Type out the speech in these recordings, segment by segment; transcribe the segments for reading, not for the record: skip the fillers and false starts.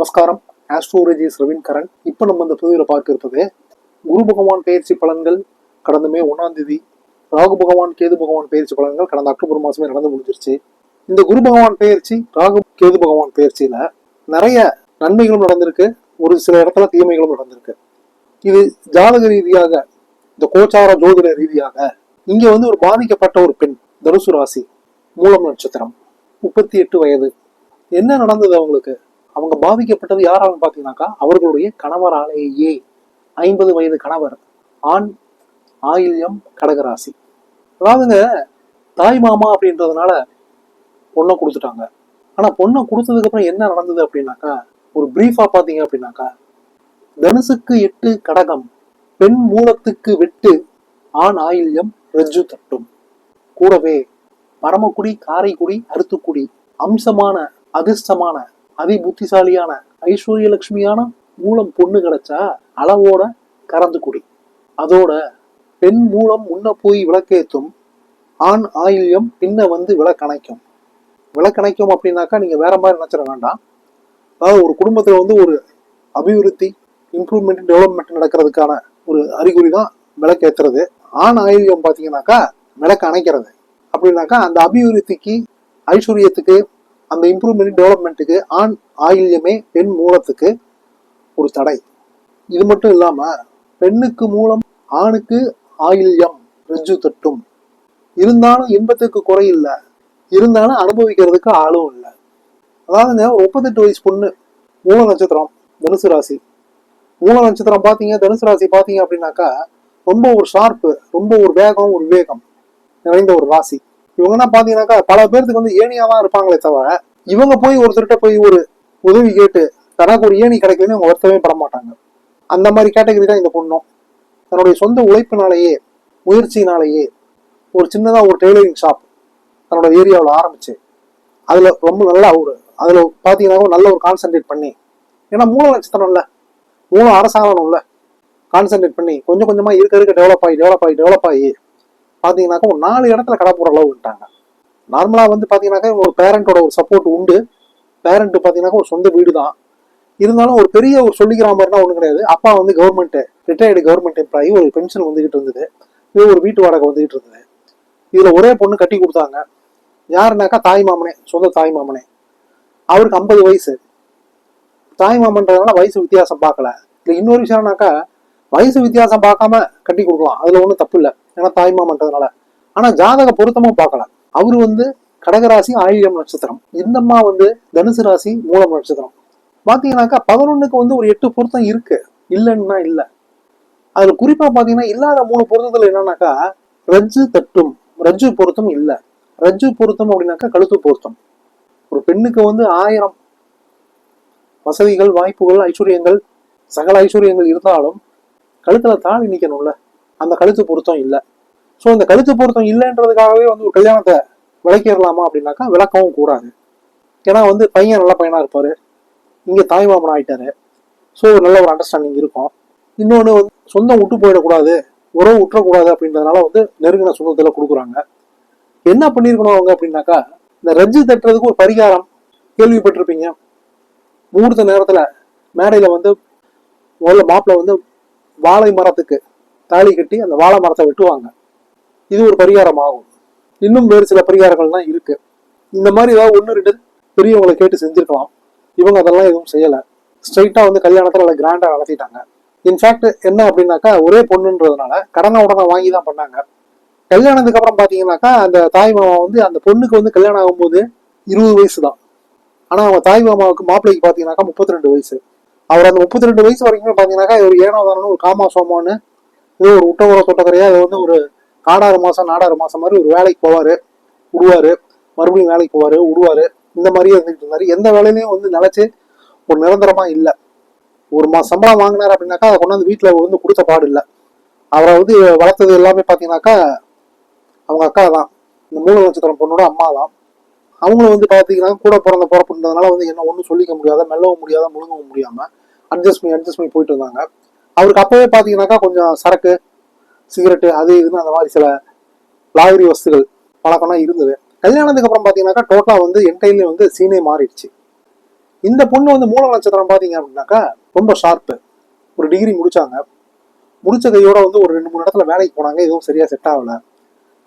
நமஸ்காரம். ஆஸ்ட்ரோலஜிஸ்ட் ரவீன் கரன். இப்போ நம்ம இந்த பதிவில் பார்க்க இருப்பது குரு பகவான் பயிற்சி பலன்கள். கடந்த மே 1ஆம் தேதி ராகு பகவான் கேது பகவான் பயிற்சி பலன்கள் கடந்த அக்டோபர் மாசமே நடந்து முடிஞ்சிருச்சு. இந்த குரு பகவான் பயிற்சி, ராகு கேது பகவான் பயிற்சியில நிறைய நன்மைகளும் நடந்திருக்கு, ஒரு சில இடத்துல தீமைகளும் நடந்திருக்கு. இது ஜாதக ரீதியாக, இந்த கோச்சார ஜோதிட ரீதியாக இங்க ஒரு பாதிக்கப்பட்ட ஒரு பெண், தனுசு ராசி, மூலம் நட்சத்திரம், 38 வயது. என்ன நடந்தது அவங்களுக்கு? அவங்க பாதிக்கப்பட்டது யாராலும் பாத்தீங்கன்னாக்கா அவர்களுடைய கணவராலேயே. 50 வயது கணவர், ஆண், ஆயில்யம், கடகராசி. அதாவதுங்க, தாய் மாமா அப்படின்றதுனால பொண்ணை கொடுத்துட்டாங்க. ஆனா பொண்ணை கொடுத்ததுக்கு அப்புறம் என்ன நடந்தது அப்படின்னாக்கா, ஒரு பிரீஃபா பாத்தீங்க அப்படின்னாக்கா, தனுசுக்கு 8 கடகம், பெண் மூலத்துக்கு வெட்டு, ஆண் ஆயில்யம், ரஜ்ஜு தட்டும். கூடவே பரமக்குடி, காரைக்குடி, அருத்துக்குடி, அம்சமான, அதிர்ஷ்டமான, அதி புத்திசாலியான, ஐஸ்வர்யலட்சுமியான மூலம் பொண்ணு கிடைச்சா அளவோட கறந்து குடி. அதோட பெண் மூலம் முன்ன போய் விளக்கேற்றும், ஆண் ஆயில்யம் பின்ன விளக்கணைக்கும். விளக்கணைக்கும் அப்படின்னாக்கா நீங்க வேற மாதிரி நினைச்சிட வேண்டாம். அதாவது ஒரு குடும்பத்துல ஒரு அபிவிருத்தி, இம்ப்ரூவ்மெண்ட், டெவலப்மெண்ட் நடக்கிறதுக்கான ஒரு அறிகுறி தான் விளக்கேற்றுறது. ஆண் ஆயில்யம் பாத்தீங்கன்னாக்கா விளக்கு அணைக்கிறது. அப்படின்னாக்கா அந்த அபிவிருத்திக்கு, ஐஸ்வர்யத்துக்கு, அந்த இம்ப்ரூவ்மெண்ட், டெவலப்மெண்ட்டுக்கு ஆண் ஆயில்யமே பெண் மூலத்துக்கு ஒரு தடை. இது மட்டும் இல்லாம பெண்ணுக்கு மூலம், ஆணுக்கு ஆயில்யம், ரஜ்ஜு தட்டும். இருந்தாலும் இன்பத்துக்கு குறை இல்லை, இருந்தாலும் அனுபவிக்கிறதுக்கு ஆளும் இல்லை. அதாவதுங்க, 38 வயசு பொண்ணு, மூல நட்சத்திரம், தனுசு ராசி. மூல நட்சத்திரம் பாத்தீங்க, தனுசு ராசி பாத்தீங்க அப்படின்னாக்கா ரொம்ப ஒரு ஷார்ப்பு, ரொம்ப ஒரு வேகம், ஒரு விவேகம் நிறைந்த ஒரு ராசி. இவங்கன்னா பாத்தீங்கன்னாக்கா பல பேருக்கு ஏணியாதான் இருப்பாங்களே தவிர, இவங்க போய் ஒருத்தர்கிட்ட போய் ஒரு உதவி கேட்டு தனக்கு ஒரு ஏணி கிடைக்கலன்னு அவங்க வருத்தமே பட மாட்டாங்க. அந்த மாதிரி கேட்டகரி தான் இந்த பொண்ணும். தன்னுடைய சொந்த உழைப்பினாலேயே, முயற்சியினாலேயே ஒரு சின்னதா ஒரு டெய்லரிங் ஷாப் தன்னோட ஏரியாவில் ஆரம்பிச்சு, அதுல ரொம்ப நல்லா அதுல பாத்தீங்கன்னா நல்ல ஒரு கான்சென்ட்ரேட் பண்ணி, ஏன்னா மூல நட்சத்திரம் இல்ல, மூலம் அரசாங்கணும்ல, கான்சென்ட்ரேட் பண்ணி கொஞ்சம் கொஞ்சமா இருக்க டெவலப் ஆகி பாத்தீங்கன்னாக்கா ஒரு 4 இடத்துல கடை போற அளவு விட்டாங்க. நார்மலா பாத்தீங்கன்னாக்கா ஒரு பேரண்டோட ஒரு சப்போர்ட் உண்டு. பேரண்ட் பாத்தீங்கன்னாக்கா ஒரு சொந்த வீடு தான். இருந்தாலும் ஒரு பெரிய ஒரு சொல்லிக்கிற மாதிரிலாம் ஒண்ணும் கிடையாது. அப்பா கவர்மெண்ட், ரிட்டையர்டு கவர்மெண்ட் எம்ப்ளாயி, ஒரு பென்ஷன் வந்துகிட்டு இருந்தது, இது ஒரு வீட்டு வாடகை வந்துகிட்டு இருந்தது. இதுல ஒரே பொண்ணு கட்டி கொடுத்தாங்க. யாருனாக்கா தாய் மாமனே, சொந்த தாய் மாமனே. அவருக்கு 50 வயசு. தாய் மாமன்றதுனால வயசு வித்தியாசம் பார்க்கல. இல்ல இன்னொரு விஷயம்னாக்கா, வயசு வித்தியாசம் பார்க்காம கட்டி கொடுக்கலாம், அதுல ஒன்றும் தப்பு இல்லை, ஏன்னா தாய் மாமன்றதுனால. ஆனா ஜாதக பொருத்தமும் பார்க்கல. அவரு கடகராசி, ஆயில்யம் நட்சத்திரம். இந்த அம்மா தனுசு ராசி, மூலம் நட்சத்திரம். பாத்தீங்கன்னாக்கா 11க்கு ஒரு 8 பொருத்தம் இருக்கு, இல்லைன்னா இல்ல. அதுல குறிப்பா பாத்தீங்கன்னா இல்லாத 3 பொருத்தத்துல என்னன்னாக்கா, ரஜ்ஜு தட்டும், ரஜ்ஜு பொருத்தம் இல்ல. ரஜ்ஜு பொருத்தம் அப்படின்னாக்கா கழுத்து பொருத்தம். ஒரு பெண்ணுக்கு 1000 வசதிகள், வாய்ப்புகள், ஐஸ்வர்யங்கள், சகல ஐஸ்வர்யங்கள் இருந்தாலும் கழுத்துல தாலி நிக்கணும்ல, அந்த கழுத்து பொருத்தம் இல்லை. ஸோ இந்த கழுத்து பொருத்தம் இல்லைன்றதுக்காகவே ஒரு கல்யாணத்தை விளக்கிடலாமா அப்படின்னாக்கா விளக்கவும் கூடாது. ஏன்னா பையன் நல்ல பையனா இருப்பாரு, இங்க தாய் மாமன் ஆயிட்டாரு. ஸோ நல்ல ஒரு அண்டர்ஸ்டாண்டிங் இருக்கும். இன்னொன்று சொந்தம் விட்டு போயிடக்கூடாது, உறவு விட்டுறக்கூடாது அப்படின்றதுனால நெருங்கின சொந்தத்துல கொடுக்குறாங்க. என்ன பண்ணிருக்கணும் அவங்க அப்படின்னாக்கா, இந்த ரஜ்ஜு தட்டுறதுக்கு ஒரு பரிகாரம் கேள்விப்பட்டிருப்பீங்க. முகூர்த்த நேரத்துல மேடையில முதல்ல மாப்பிள்ள வாழை மரத்துக்கு தாலி கட்டி அந்த வாழை மரத்தை வெட்டுவாங்க. இது ஒரு பரிகாரம் ஆகும். இன்னும் வேறு சில பரிகாரங்கள்லாம் இருக்கு. இந்த மாதிரி ஏதாவது 1-2 பெரியவங்களை கேட்டு செஞ்சிருக்கலாம். இவங்க அதெல்லாம் எதுவும் செய்யல. ஸ்ட்ரைட்டா கல்யாணத்துல நல்லா கிராண்டா நடத்திட்டாங்க. இன்ஃபேக்ட் என்ன அப்படின்னாக்கா, ஒரே பொண்ணுன்றதுனால கடனை உடனே வாங்கி தான் பண்ணாங்க. கல்யாணத்துக்கு அப்புறம் பாத்தீங்கன்னாக்கா அந்த தாய் மாமா அந்த பொண்ணுக்கு கல்யாணம் ஆகும்போது 20 வயசு தான். ஆனா அவங்க தாய் மாமாவுக்கு, மாப்பிள்ளைக்கு பாத்தீங்கன்னாக்கா 32 வயசு. அவர் அந்த 32 வயசு வரைக்குமே பாத்தீங்கன்னாக்கா ஒரு ஏனோதானு, ஒரு காமா சோமான்னு, ஏதோ ஒரு உட்டவர தொட்டக்கரையா, அது ஒரு காடாறு மாசம் நாடாறு மாசம் மாதிரி ஒரு வேலைக்கு போவாரு, விடுவாரு, மறுபடியும் வேலைக்கு போவாரு, விடுவாரு. இந்த மாதிரியே இருந்துகிட்டு இருந்தாரு. எந்த வேலையிலையும் நினைச்சு ஒரு நிரந்தரமா இல்லை. ஒரு மாசம் சம்பளம் வாங்கினாரு அப்படின்னாக்கா அதை கொண்டாந்து வீட்டுல கொடுத்த பாடு இல்லை. அவரை வளர்த்தது எல்லாமே பாத்தீங்கன்னாக்கா அவங்க அக்கா தான், இந்த மூல நட்சத்திரம் பொண்ணோட அம்மா தான். அவங்களும் பாத்தீங்கன்னா கூட பிறந்த பிறப்புன்றதுனால என்ன ஒன்றும் சொல்லிக்க முடியாத, மெல்லவும் முடியாத, முழுங்கவும் முடியாம அட்ஜஸ்ட் பண்ணி போயிட்டு இருந்தாங்க. அவருக்கு அப்பவே பாத்தீங்கன்னாக்கா கொஞ்சம் சரக்கு, சிகரெட்டு, அது இதுன்னு அந்த மாதிரி சில லாகரி வஸ்துகள் பழக்கம்லாம் இருந்தது. கல்யாணத்துக்கு அப்புறம் பாத்தீங்கன்னாக்கா டோட்டலா என் கையில சீனே மாறிடுச்சு. இந்த பொண்ணு வந்து மூல நட்சத்திரம் பாத்தீங்க அப்படின்னாக்கா ரொம்ப ஷார்ப்பு. ஒரு டிகிரி முடிச்சாங்க. முடிச்ச கையோட வந்து ஒரு 2-3 இடத்துல வேலைக்கு போனாங்க. எதுவும் சரியா செட் ஆகல.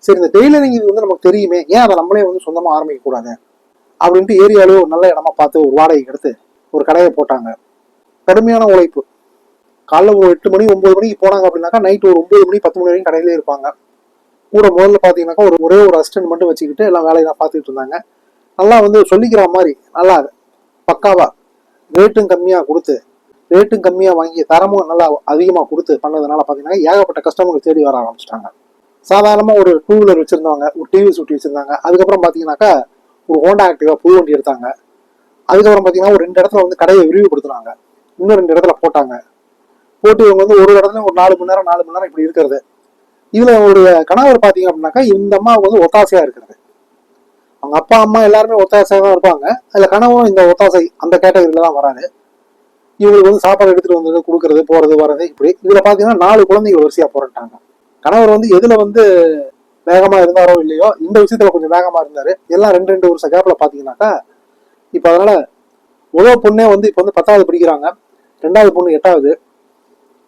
சரி, இந்த டெய்லரிங் இது வந்து நமக்கு தெரியுமே, ஏன் அதை நம்மளே வந்து சொந்தமா ஆரம்பிக்க கூடாது அப்படின்ட்டு ஏரியாலே ஒரு நல்ல இடமா பார்த்து ஒரு வாடகைக்கு எடுத்து ஒரு கடையை போட்டாங்க. கடுமையான உழைப்பு. காலைல ஒரு 8 மணி 9 மணிக்கு போனாங்க அப்படின்னாக்கா நைட் ஒரு 9 மணி 10 மணி வரைக்கும் கடையிலே இருப்பாங்க. கூட முதல்ல பாத்தீங்கன்னாக்கா ஒரே ஒரு அசிஸ்டன்ட் மட்டும் வச்சுக்கிட்டு எல்லாம் வேலையெல்லாம் பார்த்துட்டு இருந்தாங்க. நல்லா வந்து சொல்லிக்கிற மாதிரி நல்லா பக்காவா ரேட்டும் கம்மியா வாங்கி தரமும் நல்லா அதிகமா கொடுத்து பண்ணதுனால பாத்தீங்கன்னா ஏகப்பட்ட கஸ்டமர்கள் தேடி வர ஆரம்பிச்சிட்டாங்க. சாதாரணமா ஒரு 2 வீலர் வச்சிருந்தவங்க, ஒரு டிவி சுட்டி வச்சிருந்தாங்க. அதுக்கப்புறம் பாத்தீங்கன்னாக்கா ஒரு ஹோண்டா ஆக்டிவா புது வண்டி எடுத்தாங்க. அதுக்கப்புறம் பாத்தீங்கன்னா ஒரு 2 இடத்துல வந்து கடையை விரிவுபடுத்தினாங்க. இன்னும் 2 இடத்துல போட்டாங்க. போட்டு இவங்க வந்து ஒரு இடத்துல ஒரு 4 மணி நேரம் இப்படி இருக்கிறது. இதுல அவருடைய கணவர் பாத்தீங்க அப்படின்னாக்கா இந்த அம்மாவுக்கு வந்து ஒத்தாசையா இருக்கிறது. அவங்க அப்பா அம்மா எல்லாருமே ஒத்தாசையா தான் இருப்பாங்க. அதுல கணவரும் இந்த ஒத்தாசை அந்த கேட்டகரியில தான் வராது. இவங்களுக்கு வந்து சாப்பாடு எடுத்துட்டு வந்தது, கொடுக்கறது, போறது வர்றது இப்படி. இதுல பாத்தீங்கன்னா 4 குழந்தைகள் வரிசையா போராட்டாங்க. கணவர் வந்து எதுல வந்து வேகமா இருந்தாரோ இல்லையோ இந்த விஷயத்துல கொஞ்சம் வேகமா இருந்தாரு. எல்லாம் 2-2 வருஷ கேப்ல பாத்தீங்கன்னாக்கா இப்ப அதனால முதல் பொண்ணே வந்து இப்ப வந்து 10வது படிக்கிறாங்க, 2வது பொண்ணு 8வது,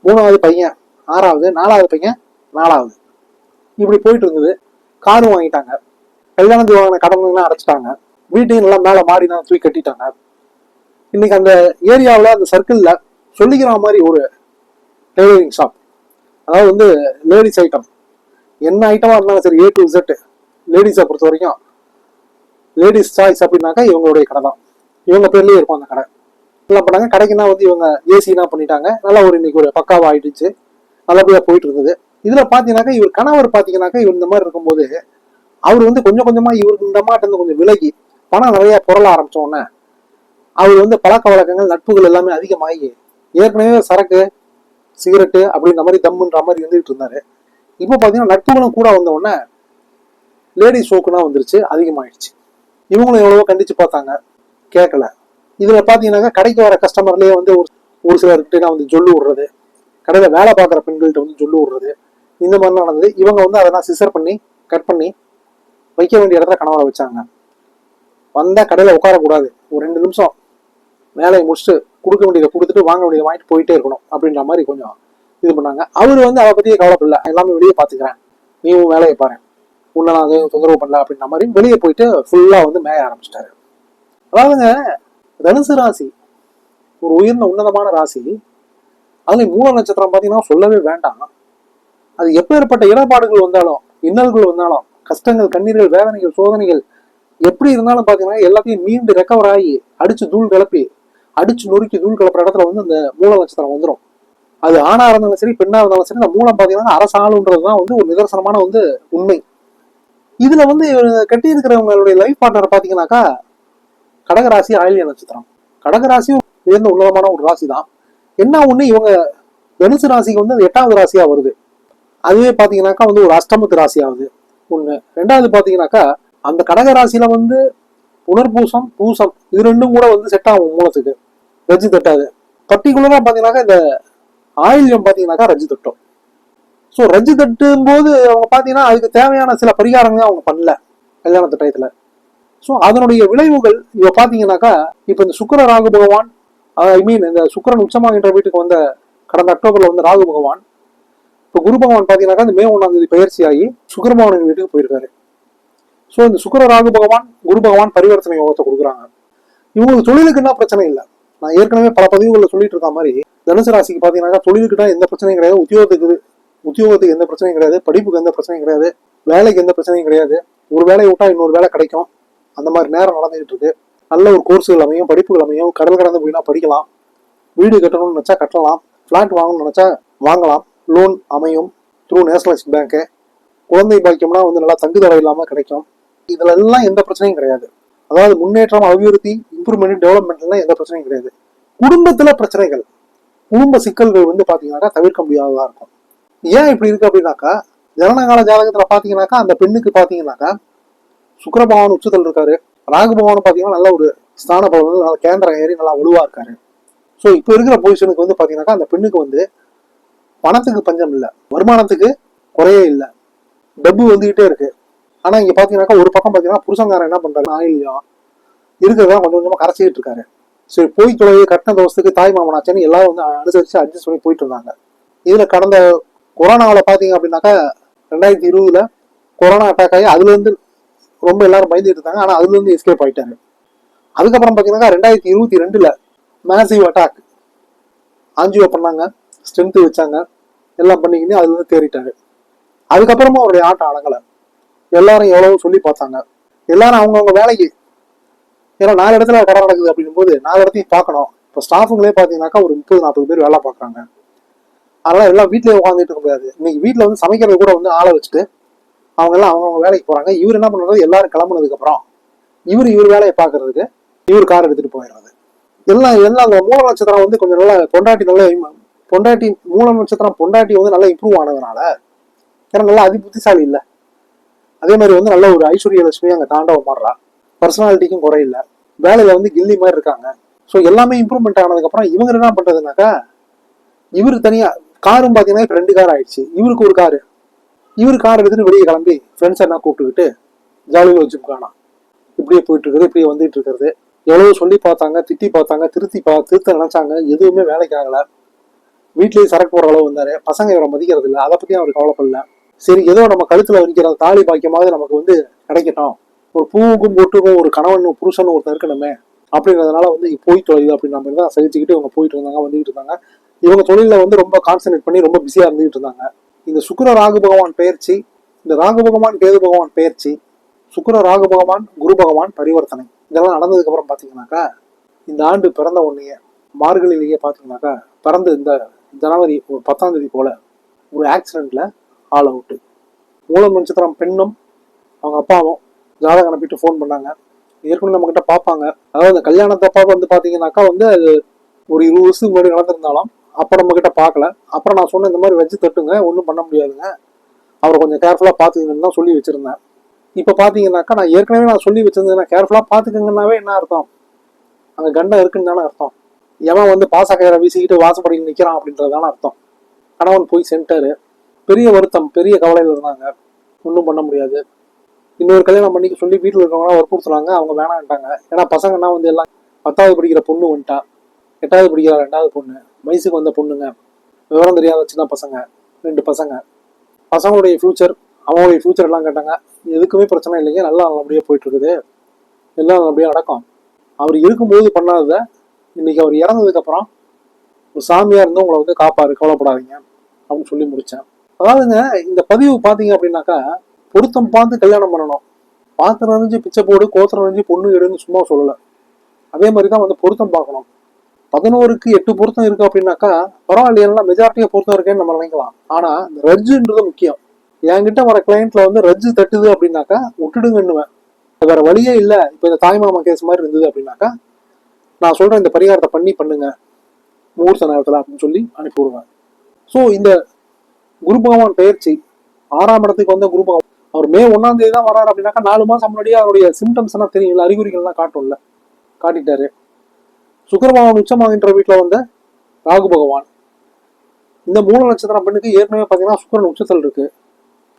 3வது பையன் 6வது, 4வது பையன் 4வது. இப்படி போயிட்டு இருந்தது. காரும் வாங்கிட்டாங்க. கல்யாணத்துக்கு வாங்கின கடன்லாம் அடைச்சிட்டாங்க. வீட்டையும் நல்லா மேல மாடி தான் தூக்கி கட்டிட்டாங்க. இன்னைக்கு அந்த ஏரியாவில் அந்த சர்க்கிள்ல சொல்லிக்கிற மாதிரி ஒரு டெய்லரிங் ஷாப், அதாவது வந்து லேடிஸ் ஐட்டம், என்ன ஐட்டமா இருந்தாலும் சரி A to Z லேடிஸை பொறுத்த வரைக்கும் லேடிஸ் சாய்ஸ் அப்படின்னாக்கா இவங்களுடைய கடை தான். இவங்க பேர்லயே இருக்கும் அந்த கடை. எல்லாம் பண்ணாங்க. கடைக்குன்னா வந்து இவங்க ஏசினா பண்ணிட்டாங்க. நல்லா ஒரு இன்னைக்கு ஒரு பக்காவா ஆயிடுச்சு. நல்லபடியா போயிட்டு இருந்தது. இதுல பாத்தீங்கன்னாக்கா இவர் கணவர் பாத்தீங்கன்னாக்கா இவர் இந்த மாதிரி இருக்கும்போது அவர் வந்து கொஞ்சம் கொஞ்சமா இவருக்கு இந்த மாட்டு இருந்து கொஞ்சம் விலகி பணம் நிறைய பொருள ஆரம்பிச்ச உடனே அவர் வந்து பழக்க வழக்கங்கள் நட்புகள் எல்லாமே அதிகமாகி ஏற்கனவே சரக்கு சிகரெட்டு அப்படின்ற மாதிரி தம்முன்ற மாதிரி இருந்துகிட்டு இருந்தாரு. இப்ப பாத்தீங்கன்னா நட்புகளும் கூட வந்த உடனே லேடிஸ் ஷோக்குனா வந்துருச்சு, அதிகமாயிடுச்சு. இவங்களும் எவ்வளவோ கண்டிச்சு பார்த்தாங்க, கேட்கல. இதுல பாத்தீங்கன்னாக்கா கடைக்கு வர கஸ்டமர்லயே வந்து ஒரு சிலர்கிட்ட வந்து சொல்லு விடுறது, கடையில வேலை பார்க்குற பெண்கள்கிட்ட வந்து சொல்லு விடுறது, இந்த மாதிரிலாம் நடந்தது. இவங்க வந்து அதெல்லாம் சிசர் பண்ணி கட் பண்ணி வைக்க வேண்டிய இடத்துல கணவரை வச்சாங்க. வந்தா கடையில உட்காரக்கூடாது, ஒரு 2 நிமிஷம் வேலையை முடிச்சுட்டு கொடுக்க வேண்டியதை கொடுத்துட்டு வாங்க வேண்டியதை வாங்கிட்டு போயிட்டே இருக்கணும் அப்படின்ற மாதிரி கொஞ்சம் இது பண்ணாங்க. அவரு வந்து அதை பத்தியே கவலைப்படல, எல்லாமே வெளியே பாத்துக்கிறேன், நீ உன் வேலையை பாரு, உன்னை நான் தொந்தரவு பண்ணல அப்படின்ற மாதிரி வெளியே போயிட்டு ஃபுல்லா வந்து மேய ஆரம்பிச்சிட்டாரு. அதாவதுங்க தனுசு ராசி ஒரு உயர்ந்த உன்னதமான ராசி. அதுல மூல நட்சத்திரம் பாத்தீங்கன்னா சொல்லவே வேண்டாம். அது எப்பேற்பட்ட இடர்பாடுகள் வந்தாலும், இன்னல்கள் வந்தாலும், கஷ்டங்கள், கண்ணீர்கள், வேதனைகள், சோதனைகள் எப்படி இருந்தாலும் பாத்தீங்கன்னா எல்லாத்தையும் மீண்டு ரெக்கவர் ஆகி அடிச்சு தூள் கிளப்பி அடிச்சு நொறுக்கி தூள் கிளப்புற இடத்துல வந்து அந்த மூல நட்சத்திரம் வந்துடும். அது ஆணா இருந்தாலும் சரி பெண்ணா இருந்தாலும் சரி, இந்த மூலம் பாத்தீங்கன்னா அரசாளுன்றதுதான் வந்து ஒரு நிதர்சனமான வந்து உண்மை. இதுல வந்து கட்டி இருக்கிறவங்களுடைய லைஃப் பார்ட்னர் பாத்தீங்கன்னாக்கா கடகராசி ஆயில்ய நட்சத்திரம். கடகராசியும் உயர்ந்த உன்னதமான ஒரு ராசி தான். என்ன ஒண்ணு, இவங்க தனுசு ராசிக்கு வந்து 8வது ராசியா வருது. அதுவே பாத்தீங்கன்னாக்கா வந்து ஒரு அஷ்டமத்து ராசி ஆகுது ஒண்ணு. 2வது பாத்தீங்கன்னாக்கா அந்த கடகராசியில வந்து புனர்பூசம் பூசம் இது 2ம் கூட வந்து செட் ஆகும் மூலத்துக்கு, ரஜி தட்டாது. பர்டிகுலரா பாத்தீங்கன்னாக்கா இந்த ஆயில்யம் பாத்தீங்கன்னாக்கா ரஜி தட்டும். ஸோ ரஜி தட்டும் போது அவங்க பாத்தீங்கன்னா அதுக்கு தேவையான சில பரிகாரங்கள் அவங்க பண்ணல கல்யாணத்து டயத்துல. ஸோ அதனுடைய விளைவுகள் இவ பாத்தீங்கன்னாக்கா இப்ப இந்த சுக்கிர ராகு பகவான், ஐ மீன் இந்த சுக்கிரன் உச்சமாகின்ற வீட்டுக்கு வந்த கடந்த அக்டோபர்ல வந்து ராகு பகவான், இப்ப குரு பகவான் பாத்தீங்கன்னாக்கா இந்த மே 1ஆம் தேதி பயிற்சி ஆகி சுக்கிர பகவானின் வீட்டுக்கு போயிருக்காரு. ஸோ இந்த சுக்கிர ராகு பகவான் குரு பகவான் பரிவர்த்தனை யோகத்தை கொடுக்குறாங்க. இவங்களுக்கு தொழிலுக்கு என்ன பிரச்சனை இல்லை. நான் ஏற்கனவே பல பதிவுகளில் சொல்லிட்டு இருக்க மாதிரி தனுசு ராசிக்கு பாத்தீங்கன்னா தொழிலுக்குன்னா எந்த பிரச்சனையும் கிடையாது, உத்தியோகத்துக்கு எந்த பிரச்சனையும் கிடையாது, படிப்புக்கு எந்த பிரச்சனையும் கிடையாது, வேலைக்கு எந்த பிரச்சனையும் கிடையாது. ஒரு வேலையை விட்டா இன்னொரு வேலை கிடைக்கும். அந்த மாதிரி நேரம் நடந்துகிட்டு இருக்கு. நல்ல ஒரு கோர்ஸுகள் அமையும், படிப்புகள் அமையும், கடல் கடந்து போயினா படிக்கலாம், வீடு கட்டணும்னு நினைச்சா கட்டலாம், பிளாட் வாங்கணும்னு நினைச்சா வாங்கலாம், லோன் அமையும் த்ரூ நேஷனலைஸ்ட் பேங்க்கு, குழந்தை பாக்கியம்னா வந்து நல்லா தங்குதடை இல்லாம கிடைக்கும். இதுல எல்லாம் எந்த பிரச்சனையும் கிடையாது. அதாவது முன்னேற்றம், அபிவிருத்தி, இம்ப்ரூவ்மெண்ட், டெவலப்மெண்ட்லாம் எந்த பிரச்சனையும் கிடையாது. குடும்பத்துல பிரச்சனைகள், குடும்ப சிக்கல்கள் வந்து பாத்தீங்கன்னாக்கா தவிர்க்க முடியாததா இருக்கும். ஏன் இப்படி இருக்கு அப்படின்னாக்கா, ஜனனகால ஜாதகத்துல பாத்தீங்கன்னாக்கா அந்த பெண்ணுக்கு பாத்தீங்கன்னாக்கா சுக்கிர பகவான் உச்சத்தில் இருக்காரு, ராகு பகவான் பாத்தீங்கன்னா நல்ல ஒரு ஸ்தான பகவான், நல்ல கேந்திரம் ஏறி நல்லா வலுவா இருக்காரு. ஸோ இப்ப இருக்கிற பொசிஷனுக்கு வந்து பாத்தீங்கன்னாக்கா அந்த பெண்ணுக்கு வந்து பணத்துக்கு பஞ்சம் இல்லை, வருமானத்துக்கு குறையே இல்லை, டப்பு வந்துகிட்டே இருக்கு. ஆனா இங்க பாத்தீங்கன்னாக்கா ஒரு பக்கம் பாத்தீங்கன்னா புருஷங்காரன் என்ன பண்றாரு, ஆயிலியம் இருக்கிறதா கொஞ்சம் கொஞ்சமா கரைச்சிக்கிட்டு இருக்காரு. சரி போய் தொலைவு கட்டின தோசத்துக்கு தாய் மாமனாச்சேன்னு எல்லாரும் வந்து அனுசரிச்சு அட்ஜஸ்ட் பண்ணி போயிட்டு இருந்தாங்க. இதுல கடந்த கொரோனாவில் பாத்தீங்க அப்படின்னாக்கா 2020 கொரோனா அட்டாக் ஆகி அதுல இருந்து ரொம்ப எல்லாரும் பயந்துட்டு இருந்தாங்க. ஆனா அதுல இருந்து எஸ்கேப் ஆயிட்டாங்க. அதுக்கப்புறம் பாத்தீங்கன்னா 2022 மேசிவ் அட்டாக், ஆஞ்சியோ பண்ணாங்க, ஸ்ட்ரென்த் வச்சாங்க, எல்லாம் பண்ணிக்கிட்டு அதுல இருந்து தேறிட்டாரு. அதுக்கப்புறமா அவருடைய ஆட்டம் அடங்கலை. எல்லாரும் எவ்வளவோ சொல்லி பார்த்தாங்க. எல்லாரும் அவங்கவுங்க வேலைக்கு, ஏன்னா 4 இடத்துல கடை நடக்குது அப்படிங்கும் போது 4 இடத்தையும் பார்க்கணும். இப்போ ஸ்டாஃபுங்களே பார்த்தீங்கன்னாக்கா ஒரு 30-40 பேர் வேலை பார்க்குறாங்க. அதெல்லாம் எல்லாம் வீட்டிலேயே உட்காந்துட்டு இருக்க முடியாது. இன்னைக்கு வீட்டில் வந்து சமைக்கிறது கூட வந்து ஆளை வச்சுட்டு அவங்க எல்லாம் அவங்கவுங்க வேலைக்கு போறாங்க. இவர் என்ன பண்றது, எல்லாரும் கிளம்புனதுக்கு அப்புறம் இவர் வேலையை பார்க்கறதுக்கு இவர் கார் எடுத்துட்டு போயிடுறது. எல்லாம் அந்த மூல நட்சத்திரம் வந்து கொஞ்சம் நல்லா பொண்டாட்டி மூல நட்சத்திரம் பொண்டாட்டி வந்து நல்லா இம்ப்ரூவ் ஆனதுனால, ஏன்னா நல்லா புத்திசாலி இல்லை. அதே மாதிரி வந்து நல்ல ஒரு ஐஸ்வர்ய லட்சுமி அங்கே தாண்டவம் மாறுறா. பர்சனாலிட்டிக்கும் குறையில்லை. வேலையில வந்து கில்லி மாதிரி இருக்காங்க. ஸோ எல்லாமே இம்ப்ரூவ்மெண்ட் ஆனதுக்கப்புறம் இவங்க என்ன பண்றதுனாக்கா, இவரு தனியா காரும் பார்த்தீங்கன்னா இப்போ 2 கார் ஆயிடுச்சு. இவருக்கு ஒரு காரு, இவரு கார் எடுத்துட்டு வெளியே கிளம்பி ஃப்ரெண்ட்ஸ் எல்லாம் கூப்பிட்டுக்கிட்டு ஜாலியாக வச்சு காணாம் இப்படியே போயிட்டு இருக்கிறது, இப்படியே வந்துட்டு இருக்கிறது. எவ்வளவு சொல்லி பார்த்தாங்க, திட்டி பார்த்தாங்க, திருத்த நினைச்சாங்க, எதுவுமே வேலைக்கு ஆகல. வீட்லயே சரக்கு போற அளவு வந்தாரு. பசங்க இவரை மதிக்கிறது இல்லை, அதை பத்தியும் அவர் கவலைப்படல. சரி ஏதோ நம்ம கழுத்துல வரிக்கிற தாலி பாக்கியமாவது நமக்கு வந்து கிடைக்கட்டும், ஒரு பூவுக்கும் பொட்டுக்கும் ஒரு கணவன் புருஷன் ஒருத்தர் இருக்கணுமே அப்படின்றதுனால வந்து போய் தொழில் அப்படின்ற மாதிரி தான் சகிச்சுக்கிட்டு இவங்க போயிட்டு இருந்தாங்க, வந்துகிட்டு இருந்தாங்க. இவங்க தொழில வந்து ரொம்ப கான்சென்ட்ரேட் பண்ணி ரொம்ப பிஸியா இருந்துகிட்டு இருந்தாங்க. இந்த சுக்கிர ராகு பகவான் பெயர்ச்சி, இந்த ராகு பகவான் கேது பகவான் பெயர்ச்சி, சுக்கிர ராகு பகவான் குரு பகவான் பரிவர்த்தனை, இதெல்லாம் நடந்ததுக்கு அப்புறம் பாத்தீங்கன்னாக்கா, இந்த ஆண்டு பிறந்த உடனேயே மார்கழியிலேயே பாத்தீங்கன்னாக்கா, பிறந்து இந்த ஜனவரி 10ஆம் தேதி போல ஒரு ஆக்சிடென்ட்ல ஆல் அவுட்டு. மூலம் நட்சத்திரம் பெண்ணும் அவங்க அப்பாவும் ஜாதகம் அனுப்பிட்டு ஃபோன் பண்ணாங்க. ஏற்கனவே நம்ம கிட்ட பார்ப்பாங்க. அதாவது அந்த கல்யாணத்தப்பா வந்து பாத்தீங்கன்னாக்கா வந்து அது ஒரு 20 வருஷத்துக்கு முன்னாடி நடந்திருந்தாலும் அப்ப நம்ம கிட்ட பார்க்கல. அப்புறம் நான் சொன்னேன், இந்த மாதிரி வச்சு தட்டுங்க, ஒன்றும் பண்ண முடியாதுங்க, அவரை கொஞ்சம் கேர்ஃபுல்லா பாத்துக்கங்கன்னு தான் சொல்லி வச்சிருந்தேன். இப்ப பாத்தீங்கன்னாக்கா நான் ஏற்கனவே சொல்லி வச்சிருந்தேன், கேர்ஃபுல்லா பாத்துக்கங்கன்னாவே என்ன அர்த்தம், அங்க கண்டம் இருக்குன்னு தானே அர்த்தம். எவன் வந்து பாசக்கயிறை வீசிக்கிட்டு வாசப்படியில் நிக்கிறான் அப்படின்றதான அர்த்தம். கணவன் போய் சென்டரு, பெரிய வருத்தம், பெரிய கவலையில இருந்தாங்க, ஒன்றும் பண்ண முடியாது. இன்னொரு கல்யாணம் பண்ணிக்க சொல்லி வீட்டில் இருக்கவங்களாம் வற்புறுத்துறாங்க, அவங்க வேணான்ட்டாங்க. ஏன்னா பசங்கன்னா வந்து எல்லாம் 10வது படிக்கிற பொண்ணு வந்துட்டா, 8வது படிக்கிற 2வது பொண்ணு, வயசுக்கு வந்த பொண்ணுங்க, விவரம் தெரியாத சின்ன பசங்க, 2 பசங்க. பசங்களுடைய ஃபியூச்சர், அவங்களுடைய ஃபியூச்சர் எல்லாம் கேட்டாங்க. எதுக்குமே பிரச்சனை இல்லைங்க, நல்லா நல்லபடியா போயிட்டு இருக்குது, எல்லாம் நல்லபடியா நடக்கும். அவர் இருக்கும்போது பண்ணாதத இன்னைக்கு அவர் இறந்ததுக்கு அப்புறம் ஒரு சாமியா இருந்து உங்களை வந்து காப்பாரு, கவலைப்படாதீங்க அப்படின்னு சொல்லி முடிச்சேன். அதாவதுங்க இந்த பதிவு பாத்தீங்க அப்படின்னாக்கா, பொருத்தம் பார்த்து கல்யாணம் பண்ணணும். பாத்திரம் அறிஞ்சு பிச்சை போடு, கோத்திரம் அறிஞ்சு பொண்ணு எடுன்னு சும்மா சொல்லல. அதே மாதிரிதான் வந்து பொருத்தம் பார்க்கணும். 11க்கு 8 பொருத்தம் இருக்கு அப்படின்னாக்கா பரவாயில்லையா, மெஜாரிட்டியா பொருத்தம் இருக்கேன்னு நம்ம நினைக்கலாம். ஆனா இந்த ரஜ்ஜுன்றது முக்கியம். என்கிட்ட வர கிளைண்ட்ல வந்து ரஜ்ஜு தட்டுது அப்படின்னாக்கா விட்டுடுங்கன்னுவேன். வேற வழியே இல்லை. இப்ப இந்த தாய்மாமா கேஸ் மாதிரி இருந்தது அப்படின்னாக்கா நான் சொல்றேன், இந்த பரிகாரத்தை பண்ணுங்க முகூர்த்த நேரத்துல அப்படின்னு சொல்லி அனுப்பி விடுவேன். ஸோ இந்த குரு பகவான் பெயர்ச்சி 6ஆம் இடத்துக்கு வந்த குரு பகவான் அவர் மே 1ஆம் தேதி தான் வர்றாரு அப்படின்னாக்கா 4 மாசம் முன்னாடியே அவருடைய சிம்டம்ஸ் எல்லாம் தெரியும், அறிகுறிகள்லாம் காட்டும்ல, காட்டிட்டாரு. சுக்கிர பகவான் உச்சமாகின்ற வீட்டுல வந்த ராகு பகவான், இந்த மூல நட்சத்திரம் பெண்ணுக்கு ஏற்கனவே பாத்தீங்கன்னா சுக்கிரன் உச்சத்தில் இருக்கு,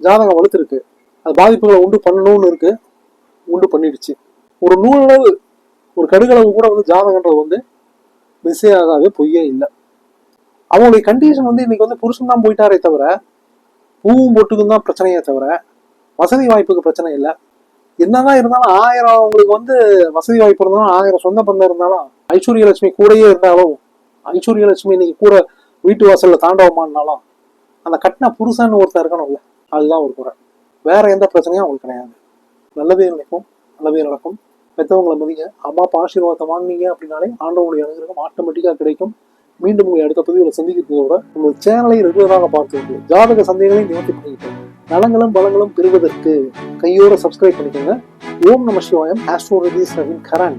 ஜாதகம் வலுத்திருக்கு, அது பாதிப்புகளை உண்டு பண்ணணும்னு இருக்கு, உண்டு பண்ணிடுச்சு. ஒரு நூலளவு ஒரு கடுகளவு கூட வந்து ஜாதகன்றது வந்து மிஸ்ஸே ஆகாது, பொய்யே இல்லை. அவங்களுடைய கண்டிஷன் வந்து இன்னைக்கு வந்து புருஷன் தான் போயிட்டாரே தவிர, பூவும் பொட்டுக்கும் தான் பிரச்சனையே தவிர வசதி வாய்ப்புக்கு பிரச்சனை இல்லை. என்னதான் இருந்தாலும் 1000 அவங்களுக்கு வந்து வசதி வாய்ப்பு இருந்தாலும், 1000 சொந்த பந்தம் இருந்தாலும், ஐஸ்வர்ய லட்சுமி கூடயே இருந்தாலும், ஐஸ்வர்ய லட்சுமி இன்னைக்கு கூட வீட்டு வாசல்ல தாண்டவமானாலும் அந்த கட்டின புருஷன்னு ஒருத்தர் இருக்கணும்ல, அதுதான் ஒரு குறை. வேற எந்த பிரச்சனையும் அவங்களுக்கு கிடையாது. நல்லதே நினைக்கும், நல்லதே நடக்கும். பெற்றவங்களை மதிங்க, அம்மா அப்பா ஆசீர்வாதத்தை வாங்கினீங்க அப்படின்னாலே ஆண்டவங்களுடைய அனுகிரகம் ஆட்டோமேட்டிக்காக கிடைக்கும். மீண்டும் உங்களை அடுத்த பதிவில் சந்திக்கிறதோட உங்கள் சேனலை ரெகுலராக பார்த்து ஜாதக சந்தேகங்களையும் நிவர்த்தி பண்ணிக்கிட்டு நலங்களும் பலங்களும் பெறுவதற்கு கையோட சப்ஸ்கிரைப் பண்ணிக்கோங்க. ஓம் நம சிவாயம். ஆஸ்ட்ரோலஜி ரவீன் கரண்.